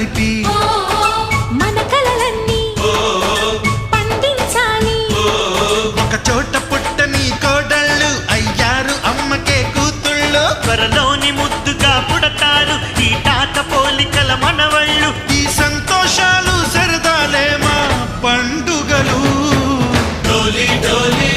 కలిపి మన కలలన్నీ పండించాలి. ఒక చోట పుట్టని కోడళ్ళు అయ్యారు అమ్మకే కూతుళ్ళు. త్వరలోని ముద్దుగా పుడతారు ఈ తాత పోలికల మనవళ్ళు. ఈ సంతోషాలు సరదాలే మా పండుగలు. డోలీ డోలీ